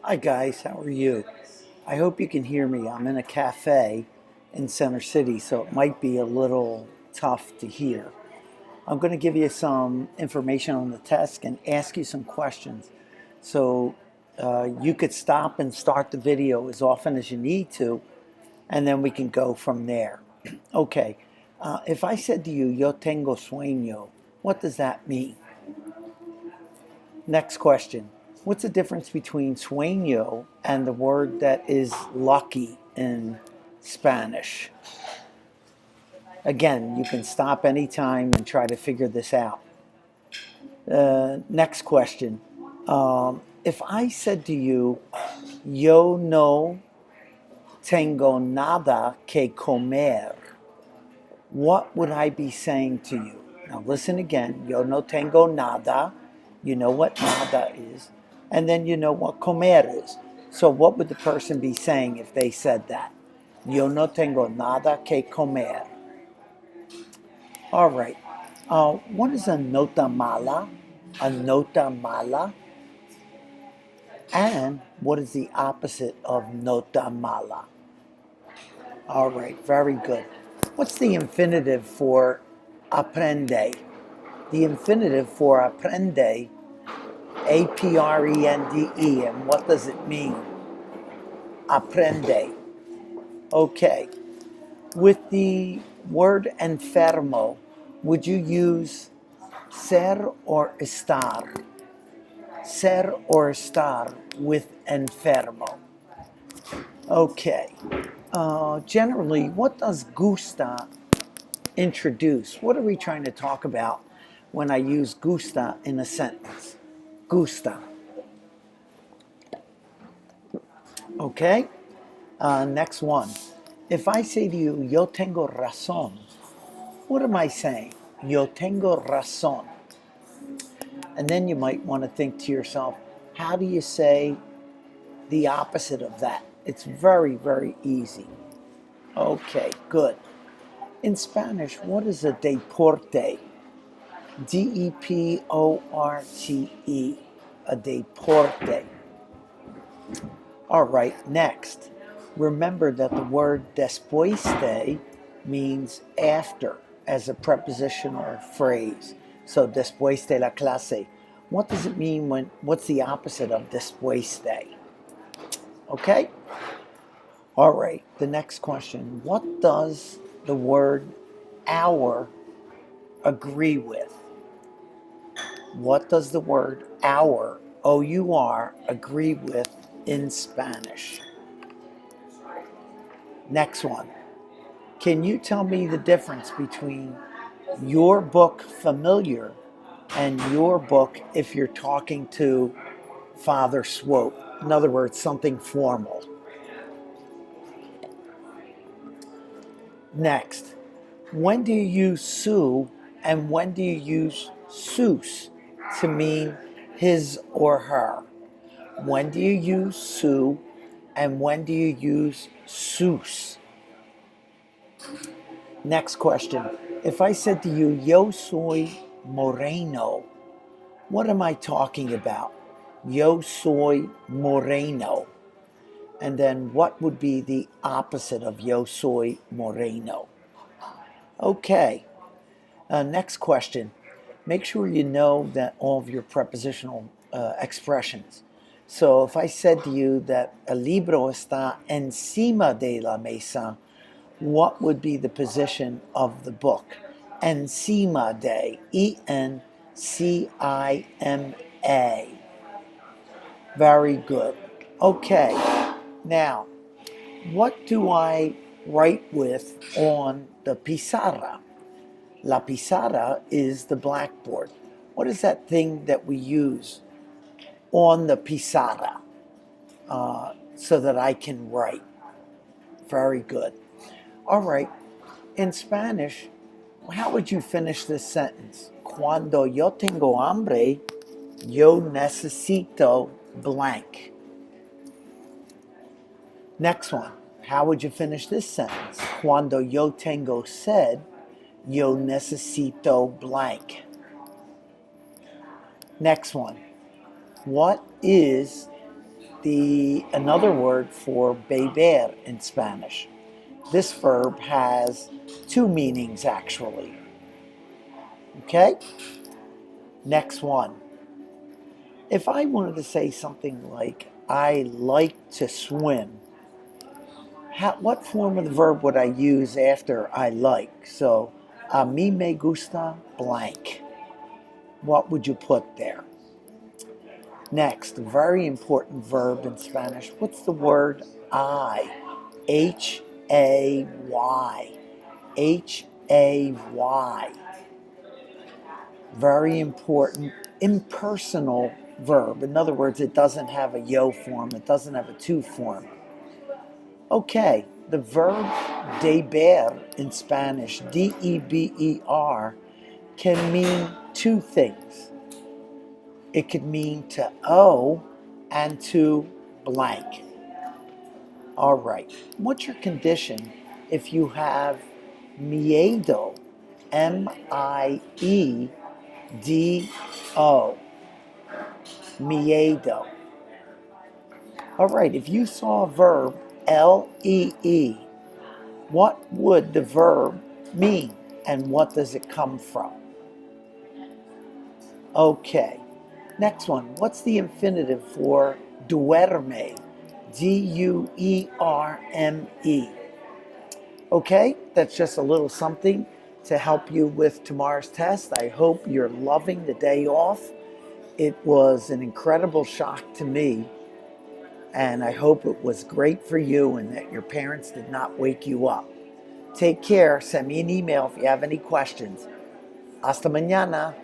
Hi guys, how are you? I hope you can hear me. I'm in a cafe in Center City, so it might be a little tough to hear. I'm going to give you some information on the test and ask you some questions. So you could stop and start the video as often as you need to, and then we can go from there. Okay, if I said to you, yo tengo sueño, what does that mean? Next question. What's the difference between sueño and the word that is lucky in Spanish? Again, you can stop anytime and try to figure this out. Next question. If I said to you, yo no tengo nada que comer, what would I be saying to you? Now listen again. Yo no tengo nada. You know what nada is. And then you know what comer is. So what would the person be saying if they said that? Yo no tengo nada que comer. All right. What is a nota mala? A nota mala. And what is the opposite of nota mala? All right, very good. What's the infinitive for aprende? The infinitive for aprende, A-P-R-E-N-D-E, and what does it mean? Aprende. Okay. With the word enfermo, would you use ser or estar? Ser or estar with enfermo. Okay. Generally, what does gusta introduce? What are we trying to talk about when I use gusta in a sentence? Gusta. Okay? Next one. If I say to you, yo tengo razón, what am I saying? Yo tengo razón. And then you might want to think to yourself, how do you say the opposite of that? It's very, very easy. Okay, good. In Spanish, what is a deporte? D-E-P-O-R-T-E. A deporte. All right, next. Remember that the word después de means after as a prepositional phrase. So después de la clase. What does it mean what's the opposite of después de? Okay? All right, the next question. What does the word our agree with? What does the word our, O-U-R, agree with in Spanish? Next one. Can you tell me the difference between your book familiar and your book if you're talking to Father Swope? In other words, something formal. Next. When do you use su and when do you use sus to mean his or her? When do you use su and when do you use sus? Next question. If I said to you, yo soy moreno, what am I talking about? Yo soy moreno. And then what would be the opposite of yo soy moreno? Okay. Next question. Make sure you know that all of your prepositional expressions. So if I said to you that el libro está encima de la mesa, what would be the position of the book? Encima de, E-N-C-I-M-A. Very good. Okay, now, what do I write with on the pizarra? La pizarra is the blackboard. What is that thing that we use on the pizarra so that I can write? Very good. All right. In Spanish, how would you finish this sentence? Cuando yo tengo hambre, yo necesito blank. Next one. How would you finish this sentence? Cuando yo tengo sed, yo necesito blank. Next one. What is another word for beber in Spanish. This verb has two meanings actually. Okay? Next one. If I wanted to say something like, I like to swim, what form of the verb would I use after I like? So, a mí me gusta blank. What would you put there? Next, very important verb in Spanish. What's the word I? Hay. Hay. Very important impersonal verb. In other words, it doesn't have a yo form, it doesn't have a to form. Okay, the verb deber in Spanish, deber, can mean two things. It could mean to owe and to blank. All right, what's your condition if you have miedo, M-I-E-D-O, miedo? All right, if you saw a verb, L-E-E, what would the verb mean and what does it come from? Okay, next one. What's the infinitive for duerme? D-U-E-R-M-E. Okay, that's just a little something to help you with tomorrow's test. I hope you're loving the day off. It was an incredible shock to me, and I hope it was great for you and that your parents did not wake you up. Take care. Send me an email if you have any questions. Hasta mañana.